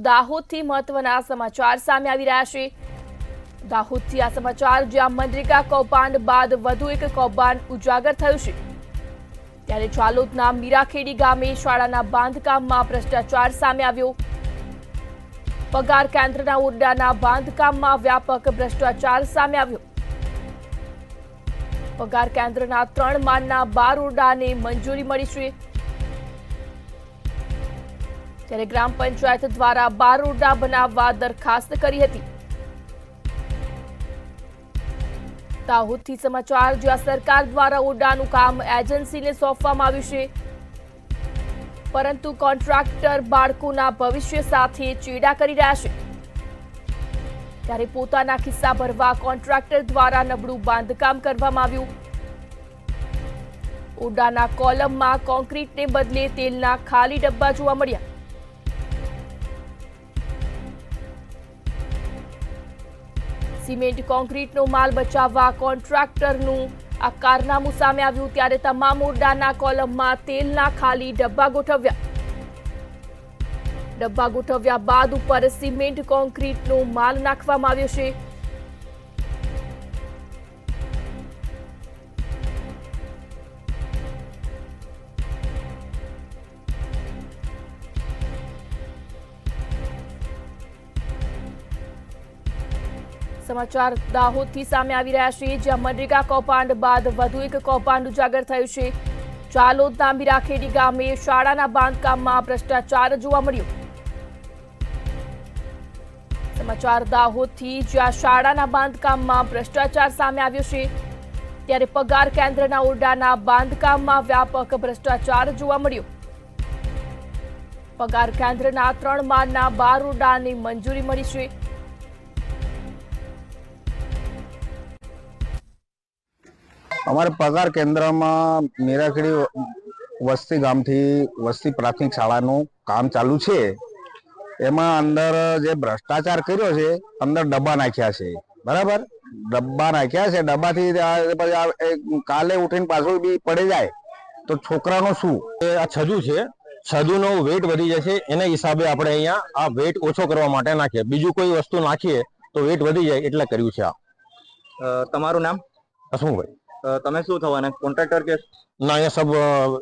દાહોદથી મહત્વના સમાચાર સામે આવી રહ્યા છે। દાહોદથી આ સમાચાર, જ્યાં મનરેગા કૌભાંડ બાદ વધુ એક કૌભાંડ ઉજાગર થયું છે। ત્યારે ચાલોદના મીરાખેડી ગામે શાળાના બાંધકામમાં ભ્રષ્ટાચાર સામે આવ્યો। પગાર કેન્દ્રના ઓરડાના બાંધકામમાં વ્યાપક ભ્રષ્ટાચાર સામે આવ્યો। પગાર કેન્દ્રના 3 માળના 12 ઓરડાને મંજૂરી મળી છે। ત્યારે ગ્રામ પંચાયત દ્વારા 12 ઓરડા બનાવવા દરખાસ્ત કરી હતી। દાહોદથી સમાચાર, જ્યાં સરકાર દ્વારા ઓરડાનું કામ એજન્સીને સોંપવામાં આવ્યું છે, પરંતુ કોન્ટ્રાક્ટર બાળકોના ભવિષ્ય સાથે ચેડા કરી રહ્યા છે। ત્યારે પોતાના ખિસ્સા ભરવા કોન્ટ્રાક્ટર દ્વારા નબળું બાંધકામ કરવામાં આવ્યું। ઓરડાના કોલમમાં કોન્ક્રીટને બદલે તેલના ખાલી ડબ્બા જોવા મળ્યા। સિમેન્ટ કોન્ક્રીટનો માલ બચાવવા કોન્ટ્રાક્ટરનું આ કારનામું સામે આવ્યું। ત્યારે તમામ ઓરડાના કોલમમાં તેલના ખાલી ડબ્બા ગોઠવ્યા। ડબ્બા ગોઠવ્યા બાદ ઉપર સિમેન્ટ કોન્ક્રીટનો માલ નાખવામાં આવ્યો છે। સમાચાર દાહોદથી સામે આવી રહ્યા છે, જ્યાં મનરેગા કૌભાંડ બાદ વધુ એક કૌભાંડ ઉજાગર થયું છે। ચાલોદના મીરાખેડી ગામે શાળાના બાંધકામમાં ભ્રષ્ટાચાર જોવા મળ્યો। સમાચાર દાહોદથી, જ્યાં શાળાના બાંધકામમાં ભ્રષ્ટાચાર સામે આવ્યો છે। ત્યારે પગાર કેન્દ્રના ઓરડાના બાંધકામમાં વ્યાપક ભ્રષ્ટાચાર જોવા મળ્યો। પગાર કેન્દ્રના 3 માળના 12 ઓરડાને મંજૂરી મળી છે। અમારે પગાર કેન્દ્રમાં મીરાખેડી વસ્તી ગામથી વસ્તી પ્રાથમિક શાળાનું કામ ચાલુ છે। એમાં અંદર જે ભ્રષ્ટાચાર કર્યો છે, અંદર ડબ્બા નાખ્યા છે, બરાબર? ડબ્બા નાખ્યા છે, ડબ્બાથી કાલે ઉઠીને પાછું બી પડી જાય તો છોકરાનો શું? આ છજુ છે, છજુનો વેટ વધી જશે, એના હિસાબે આપણે અહીંયા આ વેટ ઓછો કરવા માટે નાખીએ। બીજું કોઈ વસ્તુ નાખીએ તો વેટ વધી જાય એટલે કર્યું છે આ। તમારું નામ? હસમુભાઈ। તમે શું થવાના, કોન્ટ્રાક્ટર કે? ના, એ સબ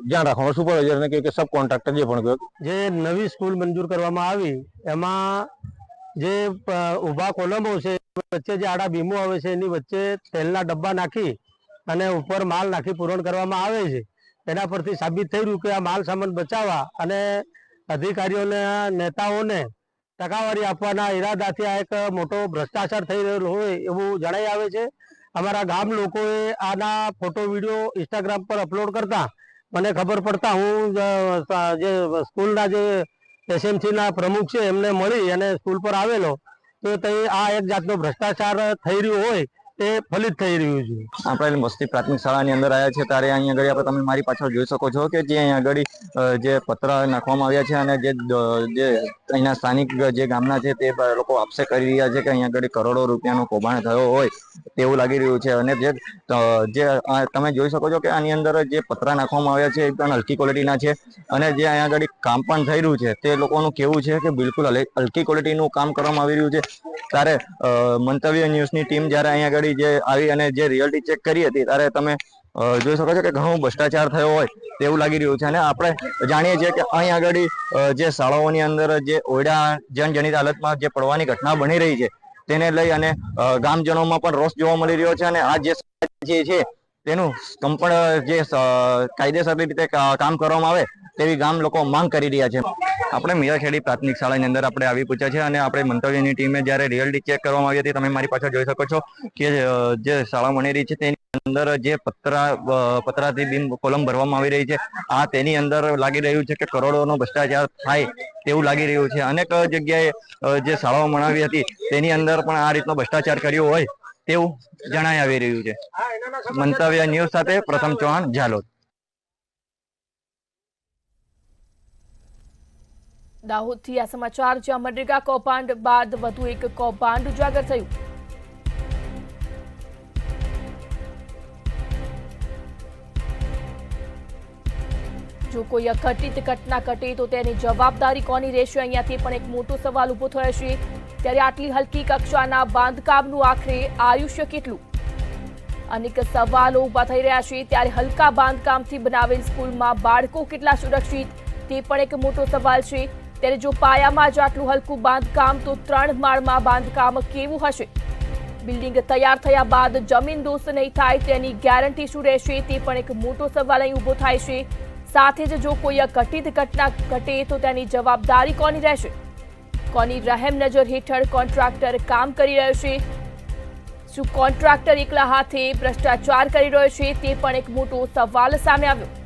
ધ્યાન રાખવાનું સુપરવાઇઝર કે સબ કોન્ટ્રાક્ટર જે પણ જે નવી સ્કૂલ મંજૂર કરવામાં આવી એમાં જે ઊભા કોલમો છે, વચ્ચે જે આડા બીમો આવે છે, એની વચ્ચે તેલના ડબ્બા નાખી અને ઉપર માલ નાખી પૂરણ કરવામાં આવે છે। એના પરથી સાબિત થઈ રહ્યું કે આ માલ સામાન બચાવવા અને અધિકારીઓને, નેતાઓને ટકાવારી આપવાના ઈરાદાથી આ એક મોટો ભ્રષ્ટાચાર થઈ રહેલો હોય એવું જણાઈ આવે છે। અમારા ગામ લોકોએ આના ફોટો વિડીયો ઇન્સ્ટાગ્રામ પર અપલોડ કરતા મને ખબર પડતા હું જે સ્કૂલના જે એસએમસીના પ્રમુખ છે એમને મળી અને સ્કૂલ પર આવેલો તો તે આ એક જાતનો ભ્રષ્ટાચાર થઈ રહ્યો હોય તે ફલિત થઈ રહ્યું છે। આપણે વસ્તી પ્રાથમિક શાળાની અંદર આવ્યા છે, ત્યારે અહીંયા આગળ આપણે તમે મારી પાછળ જોઈ શકો છો કે જે અહીંયા આગળ જે પત્ર નાખવામાં આવ્યા છે અને જે અહીંના સ્થાનિક જે ગામના છે તે લોકો આક્ષેપ કરી રહ્યા છે કે અહીંયા આગળ કરોડો રૂપિયાનો કૌભાંડ થયો હોય તેવું લાગી રહ્યું છે। અને જે તમે જોઈ શકો છો કે આની અંદર જે પતરા નાખવામાં આવ્યા છે એ પણ હલકી ક્વોલિટીના છે અને જે અહીંયા આગળ કામ પણ થઈ રહ્યું છે તે લોકોનું કેવું છે કે બિલકુલ હલકી ક્વોલિટીનું કામ કરવામાં આવી રહ્યું છે। ત્યારે મંતવ્ય ન્યૂઝની ટીમ જ્યારે અહીંયા આગળ જે આવી અને જે રિયલ્ટી ચેક કરી હતી ત્યારે તમે જોઈ શકો છો કે ઘણો ભ્રષ્ટાચાર થયો હોય તેવું લાગી રહ્યું છે। અને આપણે જાણીએ છીએ કે અહીં આગળ જે શાળાઓની અંદર જે ઓરડા જનજનિત હાલતમાં જે પડવાની ઘટના બની રહી છે તેને લઈ અને ગામજનોમાં પણ રોષ જોવા મળી રહ્યો છે। અને આ જે છે તેનું સંપૂર્ણ જે કાયદેસર રીતે કામ કરવામાં આવે તેવી ગામ લોકો માંગ કરી રહ્યા છે। આપણે મીરાખેડી પ્રાથમિક શાળાની અંદર આપણે આવી પૂછ્યા છે અને આપણે મંતવ્યની ટીમે જ્યારે રિયલ્ટી ચેક કરવામાં આવી હતી, તમે મારી પાછળ જોઈ શકો છો કે જે શાળા બની રહી છે તેની અંદર જે પતરાથી બીમ કોલમ ભરવામાં આવી રહી છે, આ તેની અંદર લાગી રહ્યું છે કે કરોડોનો ભ્રષ્ટાચાર થાય તેવું લાગી રહ્યું છે। અનેક જગ્યાએ જે શાળાઓ બનાવી હતી તેની અંદર પણ આ રીતનો ભ્રષ્ટાચાર કર્યો હોય તેવું જણાઈ આવી રહ્યું છે। મંતવ્ય ન્યૂઝ સાથે પ્રથમ ચૌહાણ, ઝાલોદ। દાહોદથી આ સમાચાર, જ્યાં મનરેગા કૌભાંડ બાદ વધુ એક કૌભાંડ ઉજાગર થયું। જો કોઈ અઘટિત ઘટના ઘટે તો તેની જવાબદારી કોની રહેશે? અહીંયાથી પણ એક મોટો સવાલ ઊભો થયો છે. ત્યારે આટલી હલકી કક્ષાના બાંધકામનું આખરે આયુષ્ય કેટલું? અનેક સવાલો ઊભા થઈ રહ્યા છે. ત્યારે હલકા બાંધકામથી બનાવેલ સ્કૂલમાં બાળકો કેટલા સુરક્ષિત, તે પણ એક મોટો સવાલ છે. ત્યારે જો પાયામાં જ આટલું હલકું બાંધકામ, તો 3 માળમાં બાંધકામ કેવું હશે? બિલ્ડિંગ તૈયાર થયા બાદ જમીન દોસ્ત નહીં થાય તેની ગેરંટી શું રહેશે? તે પણ એક મોટો સવાલ અહીં ઊભો થાય છે. સાથે જ જો કોઈ અઘટિત ઘટના ઘટે તો તેની જવાબદારી કોની રહેશે? કોની રહેમ નજર હેઠળ કોન્ટ્રાક્ટર કામ કરી રહ્યો છે? શું કોન્ટ્રાક્ટર એકલા હાથે ભ્રષ્ટાચાર કરી રહ્યો છે? તે પણ એક મોટો સવાલ સામે આવ્યો.